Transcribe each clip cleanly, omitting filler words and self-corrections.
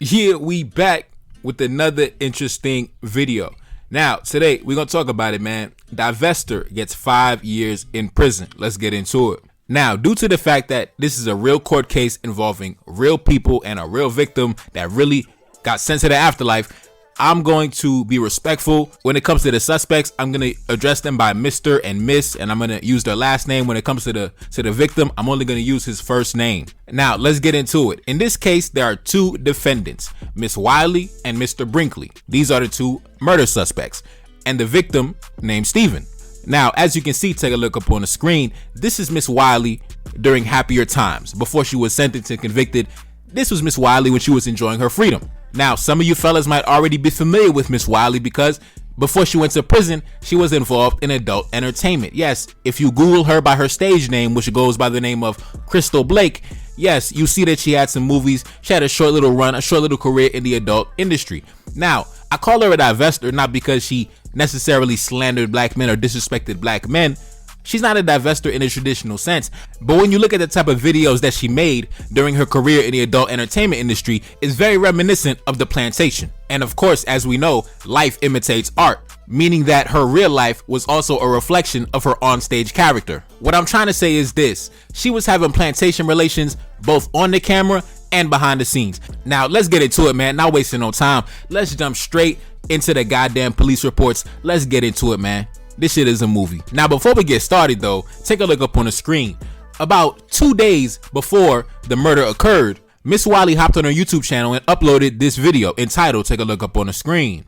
Yeah, we back with another interesting video. Now, today we're going to talk about it, man. Divestor gets 5 years in prison. Let's get into it. Now, due to the fact that this is a real court case involving real people and a real victim that really got sent to the afterlife, I'm going to be respectful. When it comes to the suspects, I'm going to address them by Mr. and Miss, and I'm going to use their last name. When it comes to the victim, I'm only going to use his first name. Now, let's get into it. In this case, there are two defendants, Miss Wiley and Mr. Brinkley. These are the two murder suspects, and the victim named Steven. Now, as you can see, take a look up on the screen. This is Miss Wiley during happier times. Before she was sentenced and convicted, this was Miss Wiley when she was enjoying her freedom. Now, some of you fellas might already be familiar with Miss Wiley because before she went to prison, she was involved in adult entertainment. Yes, if you Google her by her stage name, which goes by the name of Crystal Blake, yes, you see that she had some movies. She had a short little run, a short little career in the adult industry. Now, I call her a divestor not because she necessarily slandered black men or disrespected black men. She's not a divestor in a traditional sense, but when you look at the type of videos that she made during her career in the adult entertainment industry, it's very reminiscent of The Plantation. And of course, as we know, life imitates art, meaning that her real life was also a reflection of her onstage character. What I'm trying to say is this: she was having plantation relations both on the camera and behind the scenes. Now, let's get into it, man. Not wasting no time. Let's jump straight into the goddamn police reports. Let's get into it, man. This shit is a movie. Now, before we get started though, take a look up on the screen. About 2 days before the murder occurred, Miss Wiley hopped on her YouTube channel and uploaded this video entitled, take a look up on the screen,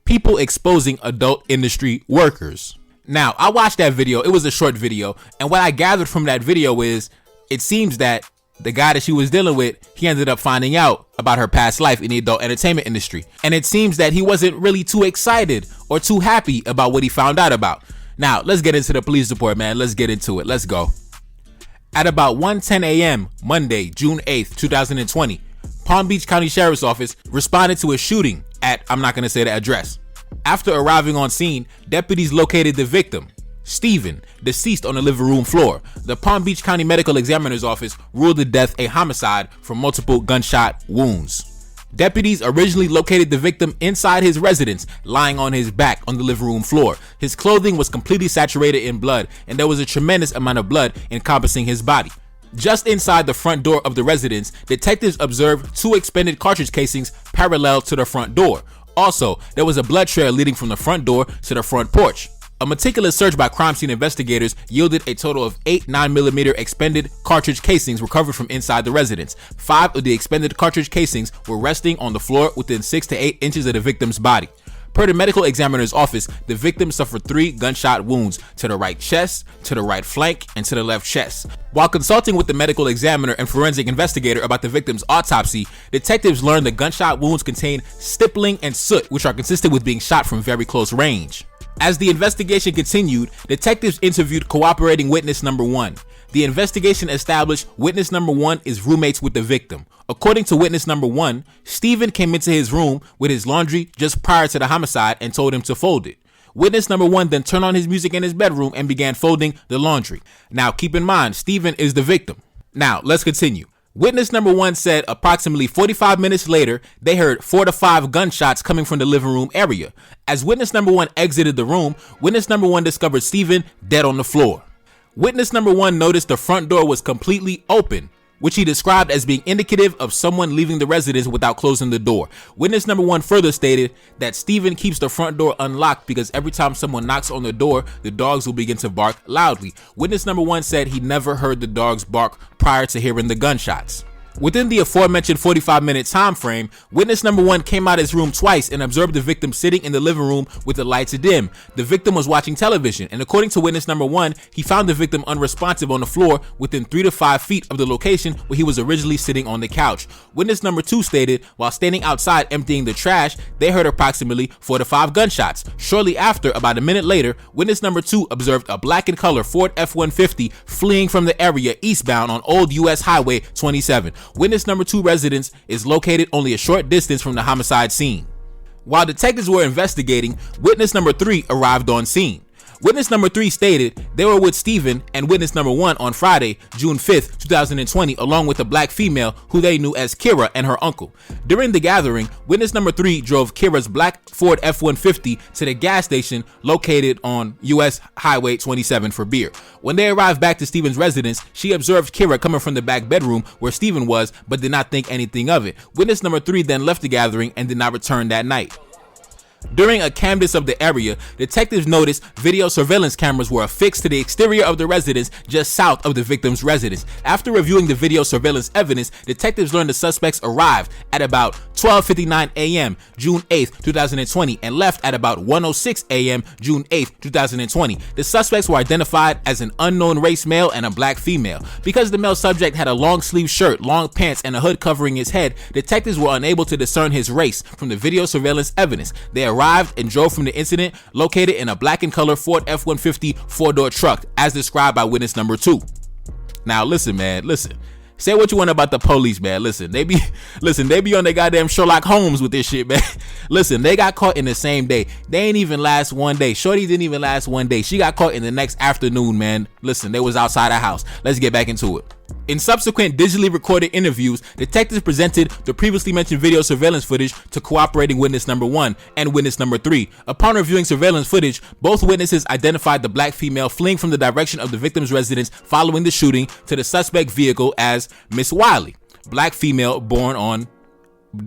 People Exposing Adult Industry Workers. Now, I watched that video. It was a short video, and what I gathered from that video is it seems that the guy that she was dealing with, he ended up finding out about her past life in the adult entertainment industry. And it seems that he wasn't really too excited or too happy about what he found out about. Now, let's get into the police report, man. Let's get into it. Let's go. At about 1:10 a.m. Monday, June 8th, 2020, Palm Beach County Sheriff's Office responded to a shooting at, I'm not going to say the address. After arriving on scene, deputies located the victim, Steven, deceased on the living room floor. The Palm Beach County Medical Examiner's Office ruled the death a homicide from multiple gunshot wounds. Deputies originally located the victim inside his residence, lying on his back on the living room floor. His clothing was completely saturated in blood, and there was a tremendous amount of blood encompassing his body. Just inside the front door of the residence, detectives observed 2 expended cartridge casings parallel to the front door. Also, there was a blood trail leading from the front door to the front porch. A meticulous search by crime scene investigators yielded a total of 8 9mm expended cartridge casings recovered from inside the residence. 5 of the expended cartridge casings were resting on the floor within 6 to 8 inches of the victim's body. Per the medical examiner's office, the victim suffered 3 gunshot wounds to the right chest, to the right flank, and to the left chest. While consulting with the medical examiner and forensic investigator about the victim's autopsy, detectives learned the gunshot wounds contained stippling and soot, which are consistent with being shot from very close range. As the investigation continued, detectives interviewed cooperating witness number 1. The investigation established witness number 1 is roommates with the victim. According to witness number 1, Steven came into his room with his laundry just prior to the homicide and told him to fold it. Witness number 1 then turned on his music in his bedroom and began folding the laundry. Now, keep in mind, Steven is the victim. Now, let's continue. Witness number 1 said approximately 45 minutes later, they heard 4 to 5 gunshots coming from the living room area. As witness number 1 exited the room, witness number 1 discovered Steven dead on the floor. Witness number 1 noticed the front door was completely open, which he described as being indicative of someone leaving the residence without closing the door. Witness number 1 further stated that Steven keeps the front door unlocked because every time someone knocks on the door, the dogs will begin to bark loudly. Witness number 1 said he never heard the dogs bark prior to hearing the gunshots. Within the aforementioned 45-minute time frame, witness number 1 came out of his room twice and observed the victim sitting in the living room with the lights dim. The victim was watching television, and according to witness number 1, he found the victim unresponsive on the floor within 3 to 5 feet of the location where he was originally sitting on the couch. Witness number 2 stated, while standing outside emptying the trash, they heard approximately 4 to 5 gunshots. Shortly after, about a minute later, witness number 2 observed a black and color Ford F-150 fleeing from the area eastbound on Old US Highway 27. Witness number 2 residence is located only a short distance from the homicide scene. While detectives were investigating, witness number 3 arrived on scene. Witness number 3 stated they were with Steven and witness number 1 on Friday, June 5th, 2020, along with a black female who they knew as Kira and her uncle. During the gathering, witness number 3 drove Kira's black Ford F-150 to the gas station located on US Highway 27 for beer. When they arrived back to Steven's residence, she observed Kira coming from the back bedroom where Steven was, but did not think anything of it. Witness number 3 then left the gathering and did not return that night. During a canvass of the area, detectives noticed video surveillance cameras were affixed to the exterior of the residence just south of the victim's residence. After reviewing the video surveillance evidence, detectives learned the suspects arrived at about 12:59 a.m. June 8th, 2020 and left at about 1:06 a.m. June 8th, 2020. The suspects were identified as an unknown race male and a black female. Because the male subject had a long sleeve shirt, long pants, and a hood covering his head, detectives were unable to discern his race from the video surveillance evidence. They arrived and drove from the incident located in a black and color Ford F-150 four-door truck as described by witness number 2. Now listen, man, listen. Say what you want about the police, man. Listen, they be on their goddamn Sherlock Holmes with this shit, man. Listen, they got caught in the same day. They ain't even last one day. Shorty didn't even last one day. She got caught in the next afternoon, man. Listen, they was outside the house. Let's get back into it. In subsequent digitally recorded interviews, detectives presented the previously mentioned video surveillance footage to cooperating witness number 1 and witness number 3. Upon reviewing surveillance footage, both witnesses identified the black female fleeing from the direction of the victim's residence following the shooting to the suspect vehicle as Miss Wiley, black female born on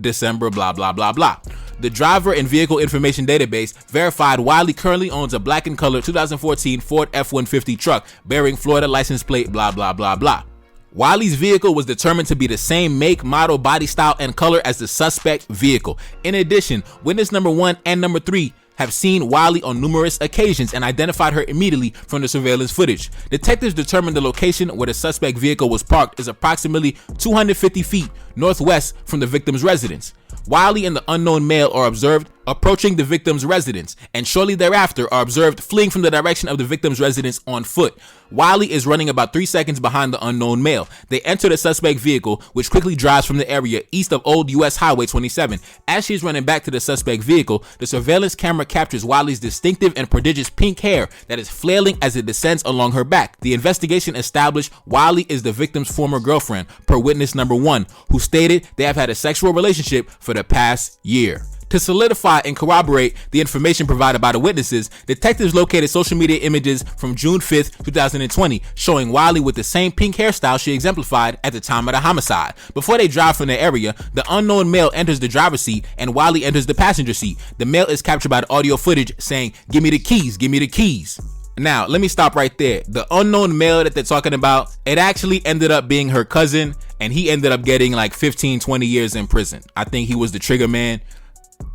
December blah blah blah blah. The driver and vehicle information database verified Wiley currently owns a black and colored 2014 Ford F-150 truck bearing Florida license plate blah blah blah blah. Wiley's vehicle was determined to be the same make, model, body style, and color as the suspect vehicle. In addition, witness number 1 and number 3 have seen Wiley on numerous occasions and identified her immediately from the surveillance footage. Detectives determined the location where the suspect vehicle was parked is approximately 250 feet northwest from the victim's residence. Wiley and the unknown male are observed approaching the victim's residence and shortly thereafter are observed fleeing from the direction of the victim's residence on foot. Wiley is running about 3 seconds behind the unknown male. They enter the suspect vehicle, which quickly drives from the area east of Old US Highway 27. As she is running back to the suspect vehicle, the surveillance camera captures Wiley's distinctive and prodigious pink hair that is flailing as it descends along her back. The investigation established Wiley is the victim's former girlfriend, per witness number 1, who stated they have had a sexual relationship for the past year. To solidify and corroborate the information provided by the witnesses, detectives located social media images from June 5th, 2020, showing Wiley with the same pink hairstyle she exemplified at the time of the homicide. Before they drive from the area, the unknown male enters the driver's seat and Wiley enters the passenger seat. The male is captured by the audio footage saying, "Give me the keys, give me the keys." Now, let me stop right there. The unknown male that they're talking about, it actually ended up being her cousin, and he ended up getting like 15, 20 years in prison. I think he was the trigger man.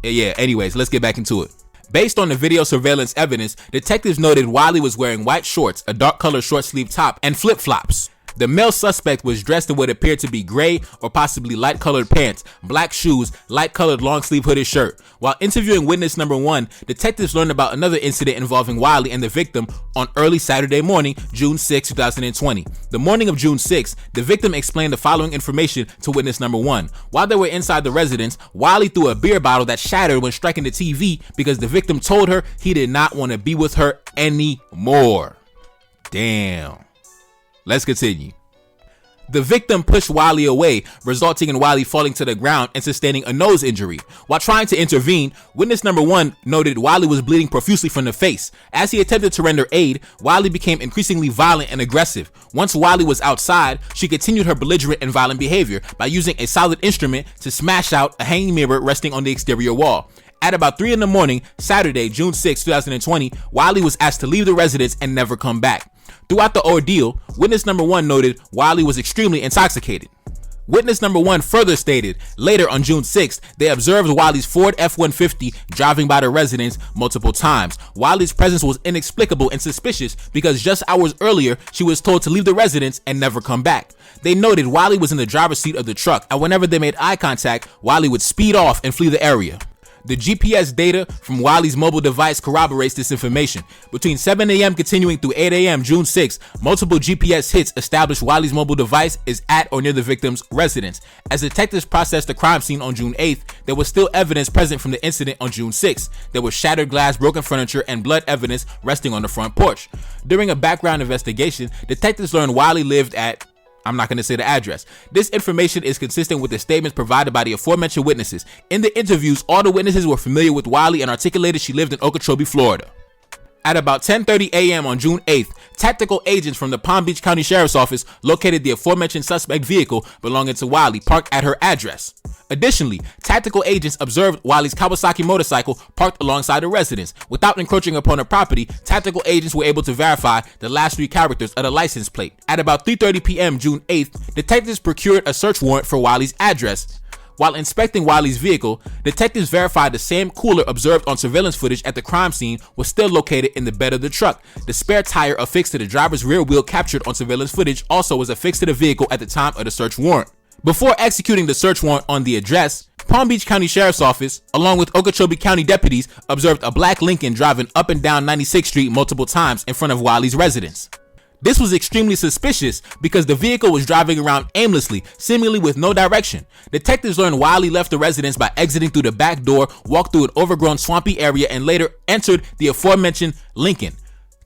Yeah, anyways, let's get back into it. Based on the video surveillance evidence, detectives noted Wiley was wearing white shorts, a dark color short sleeve top, and flip-flops. The male suspect was dressed in what appeared to be gray or possibly light colored pants, black shoes, light colored long sleeve hooded shirt. While interviewing witness number 1, detectives learned about another incident involving Wiley and the victim on early Saturday morning, June 6, 2020. The morning of June 6, the victim explained the following information to witness number 1. While they were inside the residence, Wiley threw a beer bottle that shattered when striking the TV because the victim told her he did not want to be with her anymore. Damn. Let's continue. The victim pushed Wiley away, resulting in Wiley falling to the ground and sustaining a nose injury. While trying to intervene, witness number 1 noted Wiley was bleeding profusely from the face. As he attempted to render aid, Wiley became increasingly violent and aggressive. Once Wiley was outside, she continued her belligerent and violent behavior by using a solid instrument to smash out a hanging mirror resting on the exterior wall. At about 3 in the morning, Saturday, June 6, 2020, Wiley was asked to leave the residence and never come back. Throughout the ordeal, witness number 1 noted Wiley was extremely intoxicated. Witness number 1 further stated, later on June 6th, they observed Wiley's Ford F-150 driving by the residence multiple times. Wiley's presence was inexplicable and suspicious because just hours earlier, she was told to leave the residence and never come back. They noted Wiley was in the driver's seat of the truck, and whenever they made eye contact, Wiley would speed off and flee the area. The GPS data from Wiley's mobile device corroborates this information. Between 7 a.m. continuing through 8 a.m. June 6th, multiple GPS hits established Wiley's mobile device is at or near the victim's residence. As detectives processed the crime scene on June 8th, there was still evidence present from the incident on June 6th. There was shattered glass, broken furniture, and blood evidence resting on the front porch. During a background investigation, detectives learned Wiley lived at, I'm not going to say the address. This information is consistent with the statements provided by the aforementioned witnesses. In the interviews, all the witnesses were familiar with Wiley and articulated she lived in Okeechobee, Florida. At about 10:30 a.m. on June 8th, tactical agents from the Palm Beach County Sheriff's Office located the aforementioned suspect vehicle belonging to Wiley parked at her address. Additionally, tactical agents observed Wiley's Kawasaki motorcycle parked alongside the residence. Without encroaching upon her property, tactical agents were able to verify the last 3 characters of the license plate. At about 3:30 p.m. June 8th, detectives procured a search warrant for Wiley's address. While inspecting Wiley's vehicle, detectives verified the same cooler observed on surveillance footage at the crime scene was still located in the bed of the truck. The spare tire affixed to the driver's rear wheel captured on surveillance footage also was affixed to the vehicle at the time of the search warrant. Before executing the search warrant on the address, Palm Beach County Sheriff's Office, along with Okeechobee County deputies, observed a black Lincoln driving up and down 96th Street multiple times in front of Wiley's residence. This was extremely suspicious because the vehicle was driving around aimlessly, seemingly with no direction. Detectives learned Wiley left the residence by exiting through the back door, walked through an overgrown swampy area, and later entered the aforementioned Lincoln.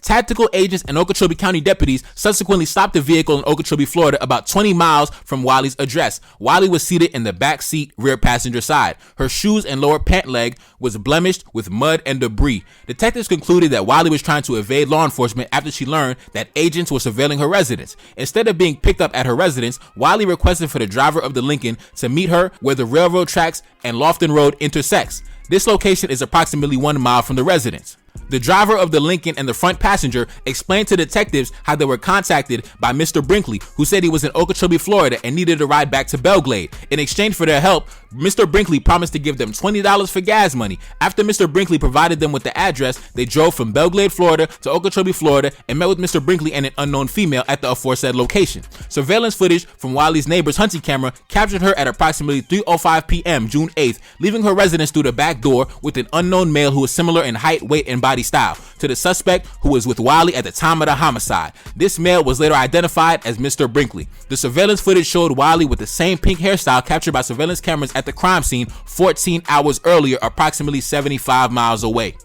Tactical agents and Okeechobee County deputies subsequently stopped the vehicle in Okeechobee, Florida, about 20 miles from Wiley's address. Wiley was seated in the back seat, rear passenger side. Her shoes and lower pant leg was blemished with mud and debris. Detectives concluded that Wiley was trying to evade law enforcement after she learned that agents were surveilling her residence. Instead of being picked up at her residence, Wiley requested for the driver of the Lincoln to meet her where the railroad tracks and Lofton Road intersects. This location is approximately 1 mile from the residence. The driver of the Lincoln and the front passenger explained to detectives how they were contacted by Mr. Brinkley, who said he was in Okeechobee, Florida and needed a ride back to Belglade. In exchange for their help, Mr. Brinkley promised to give them $20 for gas money. After Mr. Brinkley provided them with the address, they drove from Belglade, Florida to Okeechobee, Florida and met with Mr. Brinkley and an unknown female at the aforesaid location. Surveillance footage from Wiley's neighbor's hunting camera captured her at approximately 3:05 p.m. June 8th, leaving her residence through the back door with an unknown male who was similar in height, weight, and body style to the suspect who was with Wiley at the time of the homicide. This male was later identified as Mr. Brinkley. The surveillance footage showed Wiley with the same pink hairstyle captured by surveillance cameras at the crime scene 14 hours earlier, approximately 75 miles away.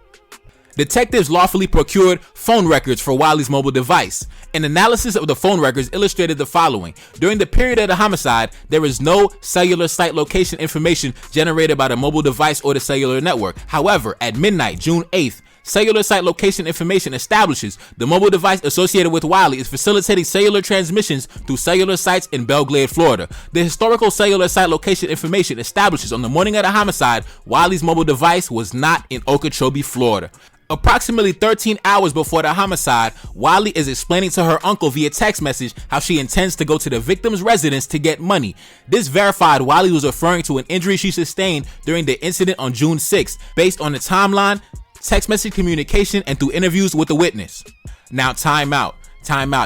Detectives lawfully procured phone records for Wiley's mobile device. An analysis of the phone records illustrated the following. During the period of the homicide, there is no cellular site location information generated by the mobile device or the cellular network. However, at midnight, June 8th, cellular site location information establishes the mobile device associated with Wiley is facilitating cellular transmissions through cellular sites in Belglade, Florida. The historical cellular site location information establishes on the morning of the homicide, Wiley's mobile device was not in Okeechobee, Florida. Approximately 13 hours before the homicide, Wiley is explaining to her uncle via text message how she intends to go to the victim's residence to get money. This verified Wiley was referring to an injury she sustained during the incident on June 6th, based on the timeline, text message communication, and through interviews with the witness. Now, time out.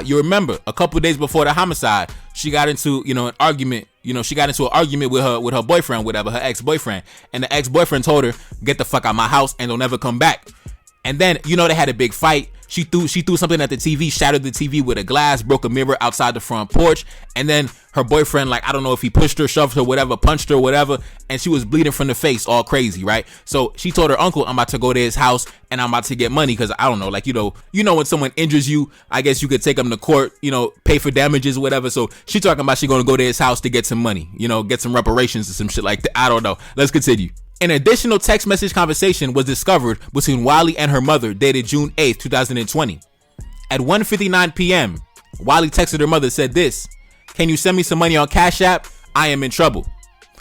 You remember a couple days before the homicide, she got into, an argument. She got into an argument with her boyfriend, whatever, her ex-boyfriend. And the ex-boyfriend told her, "Get the fuck out of my house and don't ever come back." And then, they had a big fight. She threw something at the TV, shattered the TV with a glass, broke a mirror outside the front porch. And then her boyfriend, I don't know if he pushed her, shoved her, whatever, punched her, whatever. And she was bleeding from the face, all crazy, right? So she told her uncle, "I'm about to go to his house and I'm about to get money." Cause I don't know, when someone injures you, I guess you could take them to court, pay for damages, whatever. So she talking about she going to go to his house to get some money, get some reparations or some shit like that. I don't know. Let's continue. An additional text message conversation was discovered between Wiley and her mother dated June 8th, 2020. At 1:59 p.m., Wiley texted her mother, said this, "Can you send me some money on Cash App? I am in trouble."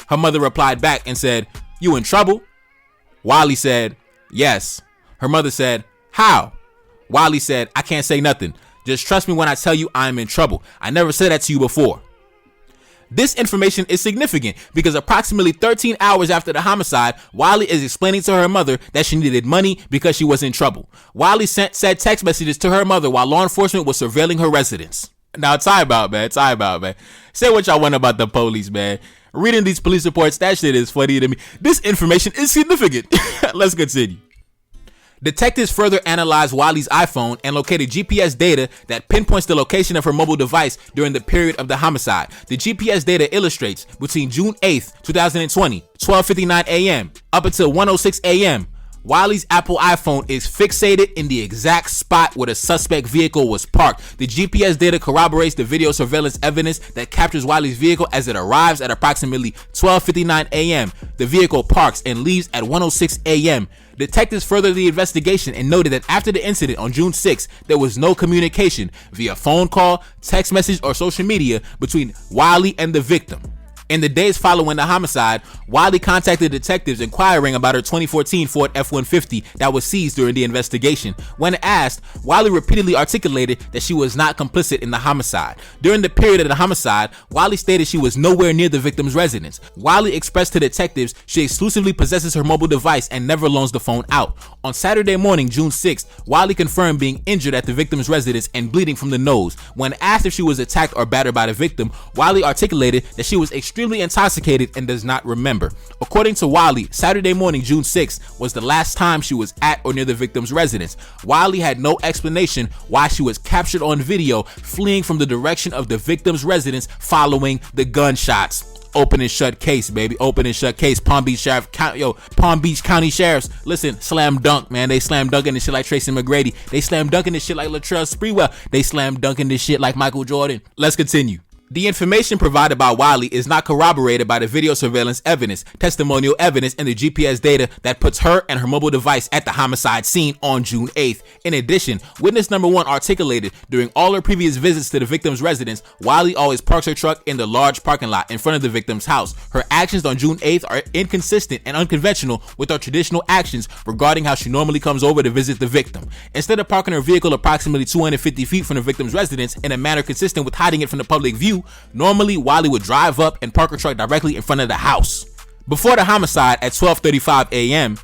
Her mother replied back and said, "You in trouble?" Wiley said, "Yes." Her mother said, "How?" Wiley said, "I can't say nothing. Just trust me when I tell you I am in trouble. I never said that to you before." This information is significant because approximately 13 hours after the homicide, Wiley is explaining to her mother that she needed money because she was in trouble. Wiley said text messages to her mother while law enforcement was surveilling her residence. Now, time out, man. Say what y'all want about the police, man. Reading these police reports, that shit is funny to me. This information is significant. Let's continue. Detectives further analyzed Wiley's iPhone and located GPS data that pinpoints the location of her mobile device during the period of the homicide. The GPS data illustrates between June 8th, 2020, 12:59 a.m. up until 1:06 a.m. Wiley's Apple iPhone is fixated in the exact spot where the suspect vehicle was parked. The GPS data corroborates the video surveillance evidence that captures Wiley's vehicle as it arrives at approximately 12:59 a.m. The vehicle parks and leaves at 1:06 a.m. Detectives furthered the investigation and noted that after the incident on June 6th, there was no communication via phone call, text message, or social media between Wiley and the victim. In the days following the homicide, Wiley contacted detectives inquiring about her 2014 Ford F-150 that was seized during the investigation. When asked, Wiley repeatedly articulated that she was not complicit in the homicide. During the period of the homicide, Wiley stated she was nowhere near the victim's residence. Wiley expressed to detectives she exclusively possesses her mobile device and never loans the phone out. On Saturday morning, June 6th, Wiley confirmed being injured at the victim's residence and bleeding from the nose. When asked if she was attacked or battered by the victim, Wiley articulated that she was extremely intoxicated and does not remember. According to Wiley, Saturday morning, June 6th, was the last time she was at or near the victim's residence. Wiley had no explanation why she was captured on video fleeing from the direction of the victim's residence following the gunshots. Open and shut case, baby. Open and shut case. Palm Beach County Sheriffs. Listen, slam dunk, man. They slam dunking this shit like Tracy McGrady. They slam dunking this shit like Latrell Sprewell. They slam dunking this shit like Michael Jordan. Let's continue. The information provided by Wiley is not corroborated by the video surveillance evidence, testimonial evidence, and the GPS data that puts her and her mobile device at the homicide scene on June 8th. In addition, witness number 1 articulated during all her previous visits to the victim's residence, Wiley always parks her truck in the large parking lot in front of the victim's house. Her actions on June 8th are inconsistent and unconventional with her traditional actions regarding how she normally comes over to visit the victim. Instead of parking her vehicle approximately 250 feet from the victim's residence in a manner consistent with hiding it from the public view, normally Wiley would drive up and park her truck directly in front of the house. Before the homicide at 12:35 a.m.,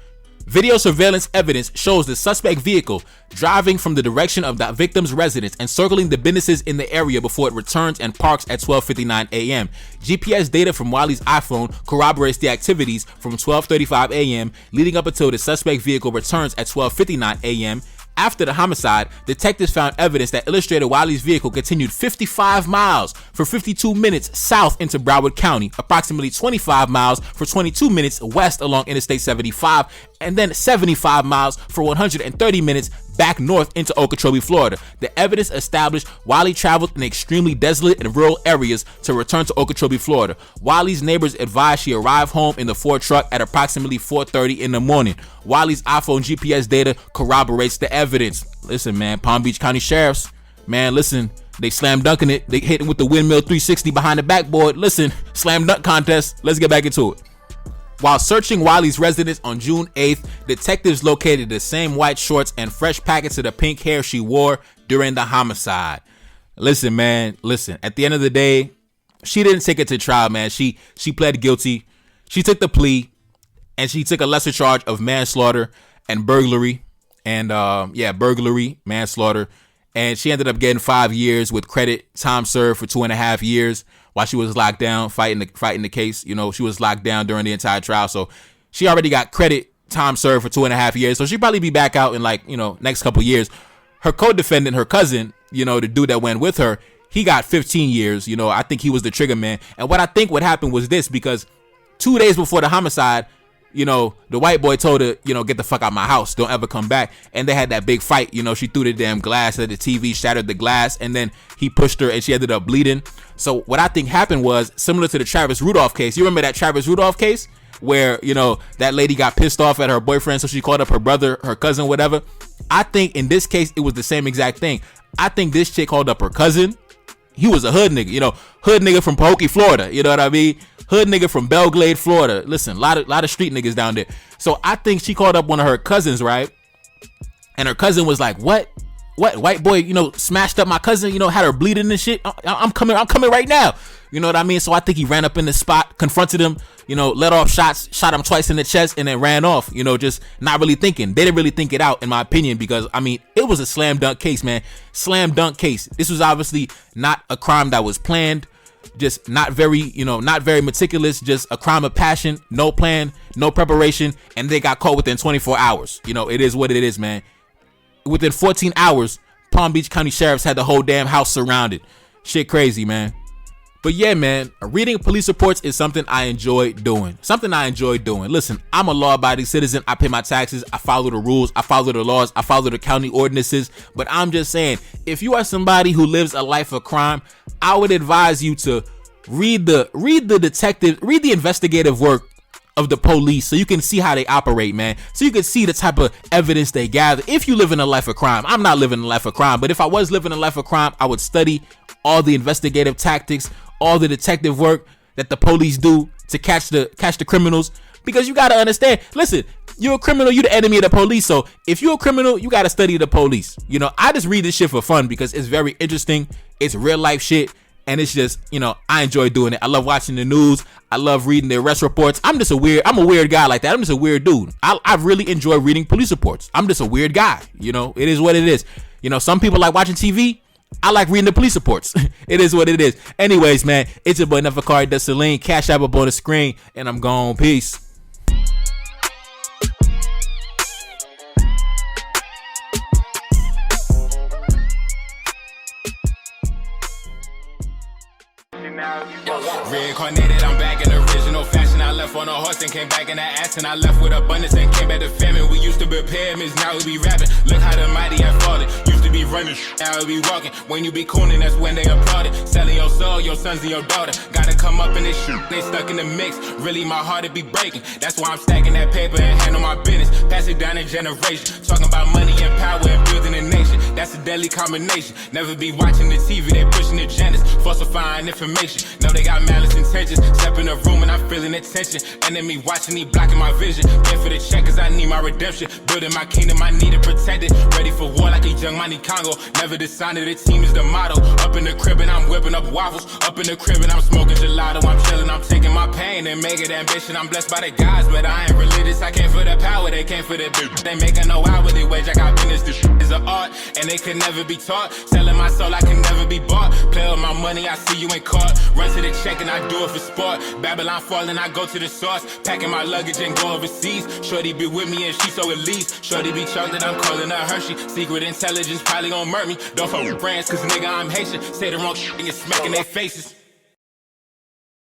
video surveillance evidence shows the suspect vehicle driving from the direction of the victim's residence and circling the businesses in the area before it returns and parks at 12:59 a.m. GPS data from Wiley's iPhone corroborates the activities from 12:35 a.m. leading up until the suspect vehicle returns at 12:59 a.m. After the homicide, detectives found evidence that illustrated Wiley's vehicle continued 55 miles for 52 minutes south into Broward County, approximately 25 miles for 22 minutes west along Interstate 75, and then 75 miles for 130 minutes back north into Okeechobee, Florida. The evidence established Wiley traveled in extremely desolate and rural areas to return to Okeechobee, Florida. Wiley's neighbors advised she arrived home in the Ford truck at approximately 4:30 in the morning. Wiley's iPhone GPS data corroborates the evidence. Listen, man, Palm Beach County Sheriffs, man, listen, they slam dunking it. They hit it with the windmill 360 behind the backboard. Listen, slam dunk contest. Let's get back into it. While searching Wiley's residence on June 8th, detectives located the same white shorts and fresh packets of the pink hair she wore during the homicide. Listen, man, listen. At the end of the day, she didn't take it to trial, man. She pled guilty. She took the plea, and she took a lesser charge of manslaughter and burglary, and burglary, manslaughter, and she ended up getting 5 years with credit time served for 2.5 years. While she was locked down fighting the case. You know, she was locked down during the entire trial, so she already got credit time served for 2.5 years. So she'll probably be back out in next couple years. Her co-defendant, her cousin, the dude that went with her, he got 15 years. I think he was the trigger man. And what I think what happened was this, because 2 days before the homicide, the white boy told her, get the fuck out my house. Don't ever come back. And they had that big fight. She threw the damn glass at the TV, shattered the glass, and then he pushed her and she ended up bleeding. So what I think happened was similar to the Travis Rudolph case. You remember that Travis Rudolph case where, that lady got pissed off at her boyfriend, so she called up her brother, her cousin, whatever. I think in this case, it was the same exact thing. I think this chick called up her cousin. He was a hood nigga, hood nigga from Pahokee, Florida. You know what I mean? Hood nigga from Belglade, Florida. Listen, a lot of street niggas down there. So I think she called up one of her cousins, right? And her cousin was like, what? White boy, smashed up my cousin, had her bleeding and shit. I'm coming right now. You know what I mean? So I think he ran up in the spot, confronted him, let off shots, shot him twice in the chest, and then ran off, just not really thinking. They didn't really think it out, in my opinion, because, it was a slam dunk case, man. Slam dunk case. This was obviously not a crime that was planned. just not very meticulous, just a crime of passion, no plan, no preparation, and they got caught within 24 hours. It is what it is, man. Within 14 hours, Palm Beach County Sheriffs had the whole damn house surrounded. Shit crazy, man. But yeah, man, reading police reports is something I enjoy doing. Listen, I'm a law-abiding citizen. I pay my taxes. I follow the rules. I follow the laws. I follow the county ordinances. But I'm just saying, if you are somebody who lives a life of crime, I would advise you to read the investigative work of the police so you can see how they operate, man. So you can see the type of evidence they gather. If you live in a life of crime, I'm not living a life of crime, but if I was living a life of crime, I would study all the investigative tactics, all the detective work that the police do to catch the criminals. Because you got to understand, listen, you're a criminal, you're the enemy of the police. So if you're a criminal, you got to study the police. I just read this shit for fun because it's very interesting. It's real life shit. And it's just, I enjoy doing it. I love watching the news. I love reading the arrest reports. I'm a weird guy like that. I'm just a weird dude. I really enjoy reading police reports. I'm just a weird guy. It is what it is. Some people like watching TV. I like reading the police reports. It is what it is. Anyways, man, it's your boy Neferkari Desaline. Cash App up on the screen, and I'm gone. Peace. Reincarnated, I'm back in original fashion. I left on a horse and came back in the ass, and I left with abundance and came back to famine. We used to be pyramids, now we be rapping. Look how the mighty have fallen. Used to be running, now we be walking. When you be cooning, that's when they applauded. Selling your soul, your sons and your daughter. Gotta come up in this shit, they stuck in the mix. Really, my heart it be breaking. That's why I'm stacking that paper and handle my business. Pass it down in generation. Talking about money and power and building a nation. That's a deadly combination. Never be watching the TV, they pushing agendas, falsifying information. Know they got malice intentions. Step in the room and I'm feeling the tension. Enemy watching me blocking my vision. Pay for the check cause I need my redemption. Building my kingdom, I need it protected. Ready for war like a young money Congo. Never decided the team is the motto. Up in the crib and I'm whipping up waffles. Up in the crib and I'm smoking gelato. I'm chilling, I'm taking my pain and make it ambition. I'm blessed by the gods, but I ain't religious. I came for the power, they came for the bitch. They making no hourly wage, I got business. This is an art and they could never be taught. Selling my soul, I can never be bought. Play with my money, I see you in court. Run to the check and I do it for sport. Babylon falling, I go to the source. Packing my luggage and go overseas. Shorty be with me and she so elite. Shorty be chocolate, I'm calling her Hershey. Secret intelligence probably gon' murk me. Don't fuck with brands cause nigga I'm Haitian. Say the wrong shit and you're smacking their faces.